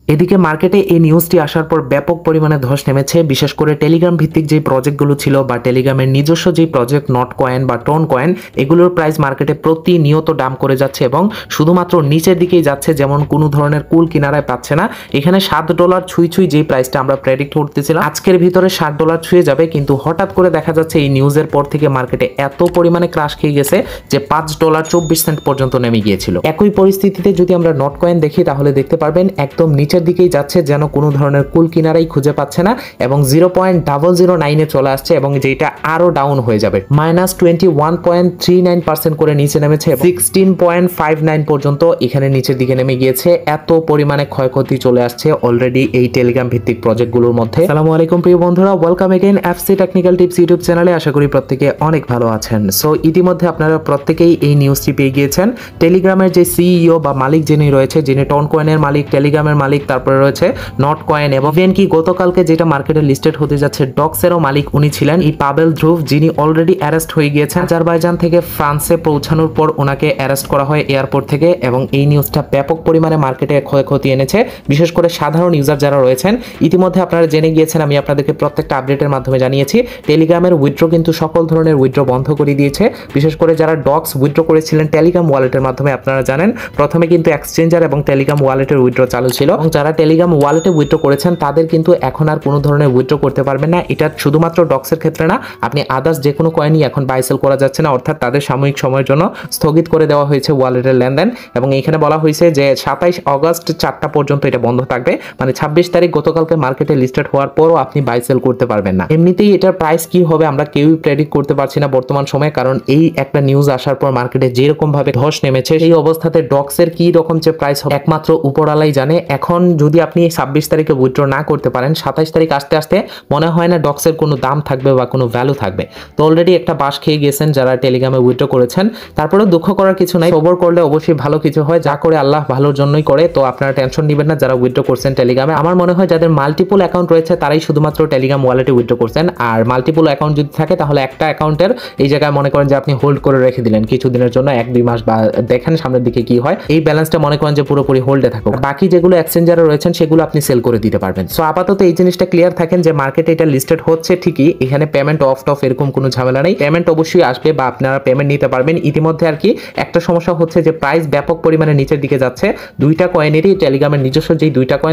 এদিকে মার্কেটে এই নিউজটি আসার পর ব্যাপক পরিমাণে ধস নেমেছে, বিশেষ করে টেলিগ্রাম ভিত্তিক যে প্রজেক্টগুলো ছিল বা টেলিগ্রামের নিজস্ব যে প্রজেক্ট নট কয়েন বা টোন কয়েন, এগুলোর প্রাইস মার্কেটে প্রতিনিয়ত ডাম্প করে যাচ্ছে এবং শুধুমাত্র নিচের দিকেই যাচ্ছে, যেমন কোনো ধরনের কুল কিনারায় পাচ্ছে না। এখানে $7 ছুঁই ছুঁই যে প্রাইসটা আমরা প্রেডিক্ট করতেছিলাম আজকের ভিতরে $7 ছুঁয়ে যাবে, কিন্তু হঠাৎ করে দেখা যাচ্ছে এই নিউজের পর থেকে মার্কেটে এত পরিমাণে ক্রাশ খেয়ে গেছে যে $5.24 পর্যন্ত নেমে গিয়েছিল। একই পরিস্থিতিতে যদি আমরা নট কয়েন দেখি তাহলে দেখতে পারবেন একদম নিচের দিকেই যাচ্ছে, যেন কোনো ধরনের কুল কিনারাই খুঁজে পাচ্ছে না এবং 0.009 চলে আসছে এবং যেটা আরো ডাউন হয়ে যাবে। -21.39% করে নিচে নেমেছে, 16.59 পর্যন্ত এখানে নিচের দিকে নেমে গিয়েছে। এত পরিমাণে ক্ষয়ক্ষতি চলে আসছে অলরেডি এই টেলিগ্রাম ভিত্তিক প্রজেক্টগুলোর মধ্যে। আসসালামু আলাইকুম প্রিয় বন্ধুরা, welcome again FC technical tips YouTube চ্যানেলে। আশা করি প্রত্যেকে অনেক ভালো আছেন। সো ইতিমধ্যে আপনারা প্রত্যেকেই এই নিউজটি পেয়ে গিয়েছেন। টেলিগ্রামের যে সিইও বা মালিক যিনি রয়েছে, যিনি টোন কয়েনের মালিক, টেলিগ্রামের মালিক, তারপরে রয়েছে নট কয়েন এবং ইভেন কি গতকালকে যেটা মার্কেটে লিস্টেড হতে যাচ্ছে ডক্সেরও মালিক উনি ছিলেন, এই পাবেল ধ্রুভ, যিনি অলরেডি অ্যারেস্ট হয়ে গিয়েছেন। আজারবাইজান থেকে ফ্রান্সে পৌঁছানোর পর ওনাকে অ্যারেস্ট করা হয় এয়ারপোর্ট থেকে এবং এই নিউজটা ব্যাপক পরিমাণে মার্কেটে ক্ষয়ক্ষতি এনেছে, বিশেষ করে সাধারণ ইউজার যারা রয়েছেন। ইতিমধ্যে আপনারা জেনে গিয়েছেন, আমি আপনাদেরকে প্রত্যেকটা আপডেটের মাধ্যমে জানিয়েছি, টেলিগ্রামের উইথড্র কিন্তু সকল ধরনের উইথড্র বন্ধ করে দিয়েছে। বিশেষ করে যারা ডক্স উইথড্র করেছিলেন টেলিগ্রাম ওয়ালেটের মাধ্যমে, আপনারা জানেন প্রথমে কিন্তু এক্সচেঞ্জার এবং টেলিগ্রাম ওয়ালেটের উইথড্র চালু ছিল এবং যারা টেলিগ্রাম ওয়ালেটে উইথড্র করেছেন তাদের কিন্তু এখন আর কোনো ধরনের উইথড্র করতে পারবেন না। এটা শুধুমাত্র ডক্সের ক্ষেত্রে না, আপনি আদার্স যে কোনো কয়েনই এখন বাই সেল করা যাচ্ছে না, অর্থাৎ তাদের সাময়িক সময়ের জন্য স্থগিত করে দেওয়া হয়েছে ওয়ালেটের লেনদেন। এবং এখানে বলা হয়েছে যে 27 অগস্ট 4টা পর্যন্ত এটা বন্ধ থাকবে, মানে 26 তারিখ গতকালকে মার্কেটে লিস্টেড হওয়ার পরও আপনি বাই সেল করতে পারবেন না। এমনিতেই এটার প্রাইস কি হবে আমরা কেউই প্রেডিক্ট করতে পারছি না বর্তমান সময়ে, কারণ এই একটা নিউজ আসার পর মার্কেটে যেরকম ভাবে ধস নেমেছে, সেই অবস্থাতে ডক্সের কি রকম যে প্রাইস হবে একমাত্র উপরওয়ালাই জানে। এখন যদি আপনি 26 তারিখে উইথড্র না করতে পারেন, 27 তারিখ আসতে আসতে মনে হয় না ডক্সের কোনো দাম থাকবে বা কোনো ভ্যালু থাকবে। তো অলরেডি একটা বাস খেয়ে গেছেন যারা টেলিগ্রামে উইথড্র করেছেন। তারপরেও দুঃখ করার কিছু নাই, সবর করলে অবশ্যই ভালো কিছু হয়, যা করে আল্লাহ ভালোর জন্যই করে। তো আপনারা টেনশন নেবেন না যারা উইথড্র করছেন টেলিগ্রামে। আমার মনে হয় যাদের মাল্টিপল অ্যাকাউন্ট রয়েছে তারাই শুধুমাত্র টেলিগ্রাম ওয়ালেটে উইথড্র করছেন, আর মাল্টিপল অ্যাকাউন্ট যদি থাকে তাহলে একটা অ্যাকাউন্টের এই জায়গায় মনে করেন যে আপনি হোল্ড করে রেখে দিলেন কিছুদিনের জন্য, 1-2 মাস, বা দেখেন সামনের দিকে কি হয়, এই ব্যালেন্সটা মনে করেন যে পুরোপুরি হোল্ডে থাকুক। বাকি যেগুলো এক্সচেঞ্জারে রয়েছেন সেগুলো আপনি সেল করে দিতে পারবেন। সো আপাতত এই জিনিসটা ক্লিয়ার থাকেন যে মার্কেটে এটা লিস্টেড হচ্ছে ঠিকই, এখানে পেমেন্ট অফ এরকম কোনো ঝামেলা নেই, পেমেন্ট অবশ্যই আসবে বা আপনারা পেমেন্ট নিতে পারবেন। ইতিমধ্যে আর কি একটা সমস্যা হচ্ছে যে প্রাইস ব্যাপক পরিমাণে নিচের দিকে যাচ্ছে, দুইটা কয়েনেরই টেলিগ্রামের নিজস্ব যেই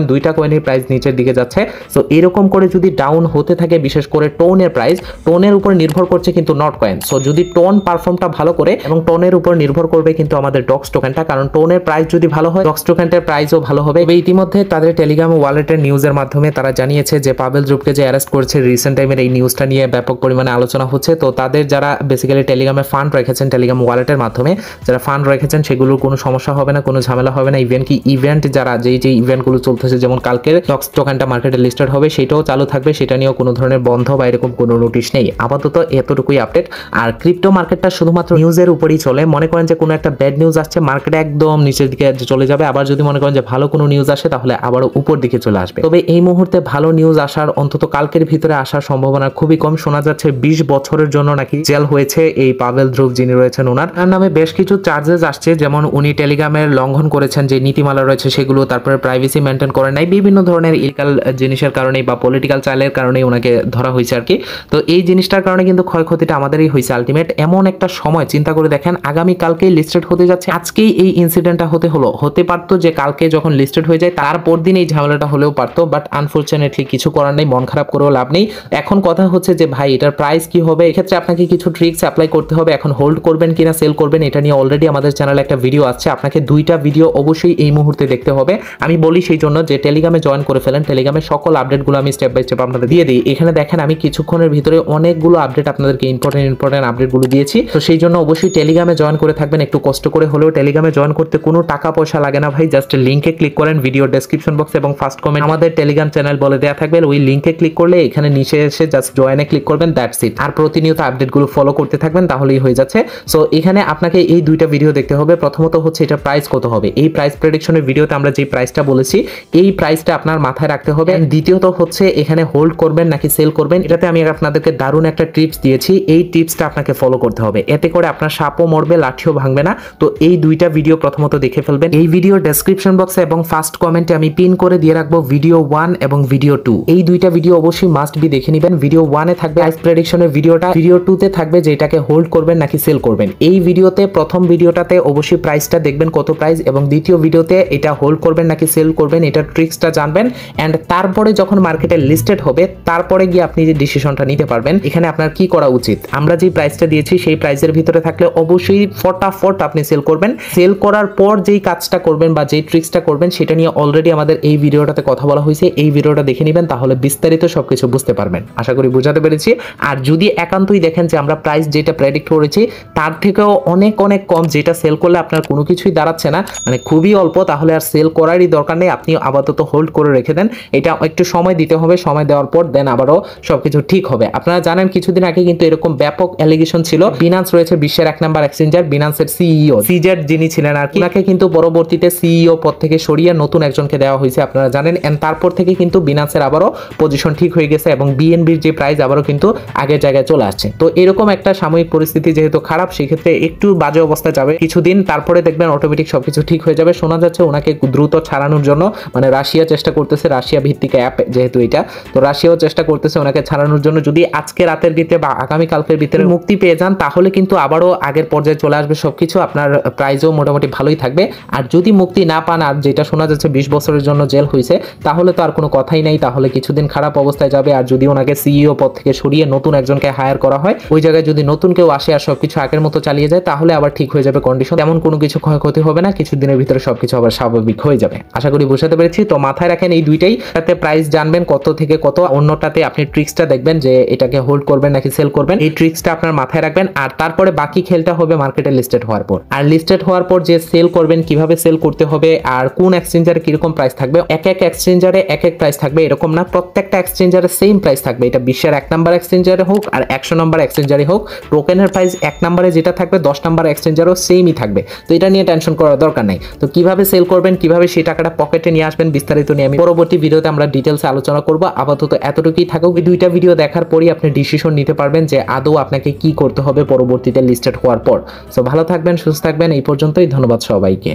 দুইটা কয়েনের প্রাইস নিচের দিকে যাচ্ছে। সো এরকম করে যদি ডাউন হতে থাকে, বিশেষ করে টোনের প্রাইস, টোনের উপর নির্ভর করছে কিন্তু নট কয়েন। সো যদি টোন পারফর্মটা ভালো করে এবং টোনের উপর নির্ভর করবে কিন্তু আমাদের ডক্স টোকেনটা, কারণ টোনের প্রাইস যদি ভালো হয় ডক্স টোকেনটার প্রাইসও ভালো হবে। ইতিমধ্যে তাদের টেলিগ্রাম ওয়ালেটের নিউজের মাধ্যমে তারা জানিয়েছে যে পাবেল ধ্রুভকে যে অ্যারেস্ট করেছে রিসেন্ট টাইমের, এই নিউজটা নিয়ে ব্যাপক পরিমাণে আলোচনা হচ্ছে। তো তাদের যারা বেসিক্যালি টেলিগ্রামে ফান্ড রেখেছেন, টেলিগ্রাম ওয়ালেটের মাধ্যমে যারা ফান্ড রেখেছেন, সেগুলোর কোনো সমস্যা হবে না, কোনো ঝামেলা হবে না। ইভেন কি ইভেন্ট যারা যেই ইভেন্টগুলো চলতেছে, যেমন কালকের ডক্স টোকেনটা মার্কেটে লিস্টেড হবে, সেটাও চালু থাকবে, সেটা নিয়েও কোনো ধরনের বন্ধ বা এরকম কোনো নোটিশ নেই। আপাতত এতটুকুই আপডেট। আর ক্রিপ্টো মার্কেটটা শুধুমাত্র নিউজের উপরেই চলে, মনে করেন যে কোনো একটা ব্যাড নিউজ আসছে মার্কেটে একদম নিচের দিকে চলে যাবে, আবার যদি মনে করেন যে ভালো কোনো নিউজ আসে তাহলে আবারও উপর দিকে চলে আসবে। তবে এই মুহূর্তে ভালো নিউজ আসার, অন্তত কালকের ভিতরে আসার সম্ভাবনা খুবই কম। শোনা যাচ্ছে 20 বছরের জন্য নাকি জেল হয়েছে এই পাবেল ধ্রুভ যিনি রয়েছেন, ওনার নামে বেশ কিছু চার্জেস আসছে, যেমন উনি টেলিগ্রামের লঙ্ঘন করেছেন যে নীতিমালা রয়েছে সেগুলো, তারপরে প্রাইভেসি মেনটেন করেন নাই, বিভিন্ন ধরনের ইলিগাল জিনিসের কারণে বা পলিটিক্যাল চাইলের কারণে ওনাকে ধরা হয়েছে আর কি। তো এই জিনিসটার কারণে কিন্তু ক্ষয়ক্ষতিটা আমাদেরই হয়েছে আলটিমেট। এমন একটা সময় চিন্তা করে দেখেন, আগামী কালকেই লিস্টেড হতে যাচ্ছে, আজকেই এই ইনসিডেন্টটা হতে পারতো যে কালকে যখন লিস্টেড হয়ে যায় তারপর দিন এই ঝামেলাটা হলেও পারতো, বাট আনফরচুনেটলি কিছু করার নেই, মন খারাপ করেও লাভ নেই। এখন কথা হচ্ছে যে ভাই এটার প্রাইস কি হবে, এক্ষেত্রে আপনাকে কিছু ট্রিক্স অ্যাপ্লাই করতে হবে। এখন হোল্ড করবেন কিনা সেল করবেন, এটা নিয়ে অলরেডি আমাদের চ্যানেলে একটা ভিডিও আছে, আপনাকে 2টা ভিডিও অবশ্যই এই মুহূর্তে দেখতে হবে। আমি বলি সেই জন্য যে টেলিগ্রামে জয়েন করে ফেলেন, টেলিগ্রামের সকল আপডেটগুলো আমি স্টেপ বাই স্টেপ আপনাদের দিয়ে দিই। এখানে দেখেন আমি কিছুক্ষণের ভিতরে অনেকগুলো আপডেট আপনাদেরকে ইম্পর্টেন্ট আপডেটগুলো দিয়েছি। তো সেই জন্য অবশ্যই টেলিগ্রামে জয়েন করে থাকবেন, একটু কষ্ট করে হলেও। টেলিগ্রামে জয়েন করতে কোনো টাকা পয়সা লাগে না ভাই, জাস্ট লিঙ্কে ক্লিক করেন, ভিডিও ডেসক্রিপশন বক্স এবং ফার্স্ট কমেন্ট আমাদের টেলিগ্রাম চ্যানেল বলে দেওয়া থাকবে, ওই লিঙ্কে ক্লিক করলে এখানে নিচে এসে জাস্ট জয়েনে ক্লিক করবেন, দ্যাটস ইট। আর প্রতিনিয়ত আপডেটগুলো ফলো করতে থাকবেন, তাহলেই হয়ে যাচ্ছে। সো এখানে আপনাকে এই 2টা ভিডিও দেখতে হবে। প্রথমত হচ্ছে এটা প্রাইস কত হবে, এই প্রাইস প্রেডিকশনের ভিডিওতে আমরা যে প্রাইসটা বলেছি এই প্রাইসটা আপনার মাথায় রাখতে হবে। দ্বিতীয়ত হচ্ছে এখানে হোল্ড করবেন নাকি সেল করবেন, এটাতে আমি আপনাদেরকে দারুণ একটা টিপস দিয়েছি, এই টিপসটা আপনাকে ফলো করতে হবে, এতে করে আপনার সাপও মরবে লাঠিও ভাঙবে না। তো এই 2টা ভিডিও প্রথমত দেখে ফেলবেন। এই ভিডিও ডেসক্রিপশন বক্সে এবং ফার্স্ট কমেন্ট কমেন্টে আমি পিন করে দিয়ে রাখবো ভিডিও 1 এবং ভিডিও 2, এই দুইটা ভিডিও অবশ্যই মাস্ট বি দেখে নেবেন। ভিডিও 1 এ থাকবে প্রাইস প্রেডিকশনের ভিডিওটা, ভিডিও 2 তে থাকবে যে এটাকে হোল্ড করবেন নাকি সেল করবেন। এই ভিডিওতে প্রথম ভিডিওটাতে অবশ্যই প্রাইসটা দেখবেন কত প্রাইস, এবং দ্বিতীয় ভিডিওতে এটা হোল্ড করবেন নাকি সেল করবেন এটা ট্রিক্সটা জানবেন। এন্ড তারপরে যখন মার্কেটে লিস্টেড হবে তারপরে গিয়ে আপনি যে ডিসিশনটা নিতে পারবেন এখানে আপনার কি করা উচিত। আমরা যে প্রাইসটা দিয়েছি সেই প্রাইসের ভিতরে থাকলে অবশ্যই ফটাফট আপনি সেল করবেন। সেল করার পর যেই কাজটা করবেন বা যেই ট্রিক্সটা করবেন সেটা নিয়ে অলরেডি আমাদের এই ভিডিওটাতে কথা বলা হয়েছে, এই ভিডিওটা দেখে নেবেন, তাহলে বিস্তারিত সবকিছু বুঝতে পারবেন। আশা করি বুঝাতে পেরেছি। আর যদি একান্তই দেখেন যে আমরা প্রাইস যেটা প্রেডিক্ট করেছি তার থেকেও অনেক অনেক কম, যেটা সেল করলে আপনার কোনো কিছুই দাঁড়াচ্ছে না, মানে খুবই অল্প, তাহলে আর সেল করারই দরকার নেই, আপনি আপাতত হোল্ড করে রেখে দেন। এটা একটু সময় দিতে হবে, সময় দেওয়ার পর দেন আবারও সবকিছু ঠিক হবে। আপনারা জানেন কিছুদিন আগে কিন্তু এরকম ব্যাপক অ্যালিগেশন ছিল। বিনান্স রয়েছে বিশ্বের 1 নাম্বার এক্সচেঞ্জার, বিনান্সের সিইও সিজেড যিনি ছিলেন আর কি, তাকে কিন্তু পরবর্তীতে সিইও পদ থেকে সরিয়ে নতুন একজনকে দেওয়া হয়েছে আপনারা জানেন। এন্ড তারপর থেকে কিন্তু বিনান্সের আবারও পজিশন ঠিক হয়ে গেছে এবং বিএনবির যে প্রাইস আবারও কিন্তু আগের জায়গায় চলে আসছে। তো এরকম একটা সাময়িক পরিস্থিতি যেহেতু খারাপ, সেক্ষেত্রে একটু বাজে অবস্থায় যাবে কিছুদিন, তারপরে দেখবেন অটোমেটিক সবকিছু ঠিক হয়ে যাবে। শোনা যাচ্ছে ওনাকে দ্রুত ছাড়ানোর জন্য, মানে রাশিয়া চেষ্টা করতেছে, রাশিয়া ভিত্তিক অ্যাপ যেহেতু এটা, তো রাশিয়াও চেষ্টা করতেছে ওনাকে ছাড়ানোর জন্য। যদি আজকে রাতের ভিতরে বা আগামী কালকের ভিতরে মুক্তি পেয়ে যান তাহলে কিন্তু আবারও আগের পর্যায়ে চলে আসবে সবকিছু, আপনার প্রাইসও মোটামুটি ভালোই থাকবে। আর যদি মুক্তি না পান, আর যেটা শোনা যাচ্ছে 20 বছরের জন্য জেল হয়েছে, তাহলে তো আর কোনো কথাই নাই, তাহলে কিছুদিন খারাপ অবস্থায় যাবে। আর যদি ওনাকে সিইও পদ থেকে সরিয়ে নতুন একজনকে হায়ার করা হয়, ওই জায়গায় যদি নতুন কেউ আসে আর সবকিছু আগের মতো চালিয়ে যায় তাহলে আবার ঠিক হয়ে যাবে কন্ডিশন, তেমন কোনো কিছু ক্ষয়ক্ষতি হবে না, কিছুদিনের ভিতরে সবকিছু আবার স্বাভাবিক হয়ে যাবে। আশা করি বুঝাতে পেরেছি। তো মাথায় রাখেন এই দুইটাই, তাতে প্রাইস জানবেন কত থেকে কত, অন্যটাতে আপনি ট্রিক্সটা দেখবেন যে এটাকে হোল্ড করবেন নাকি সেল করবেন, এই ট্রিক্সটা আপনার মাথায় রাখবেন। আর তারপরে বাকি খেলটা হবে মার্কেটে লিস্টেড হওয়ার পর। আর লিস্টেড হওয়ার পর যে সেল করবেন, কিভাবে সেল করতে হবে আর কোন এক্সচেঞ্জারে কিরকম প্রাইস থাকবে, এক এক এক্সচেঞ্জারে এক এক প্রাইস থাকবে এরকম না, প্রত্যেকটা এক্সচেঞ্জারে সেম প্রাইস থাকবে। এটা বিশ্বের 1 নাম্বার এক্সচেঞ্জারে হোক আর 100 নাম্বার এক্সচেঞ্জারে হোক, টোকেনের প্রাইস 1 নাম্বারে যেটা থাকবে 10 নাম্বার এক্সচেঞ্জারও সেমই থাকবে। তো এটা নিয়ে টেনশন করার দরকার নেই। তো কিভাবে সেল করবেন, কিভাবে সেই টাকাটা পকেটে নিয়ে আসবেন, বিস্তারিত নিয়ে আমি পরবর্তী ভিডিওতে আমরা ডিটেলসে আলোচনা করব। আপাতত এতটুকুই থাকুক। এই দুইটা ভিডিও দেখার পরই আপনি ডিসিশন নিতে পারবেন যে আদৌ আপনাকে কি করতে হবে পরবর্তীতে লিস্টেড হওয়ার পর। সো ভালো থাকবেন, সুস্থ থাকবেন, এই পর্যন্তই। ধন্যবাদ সবাইকে।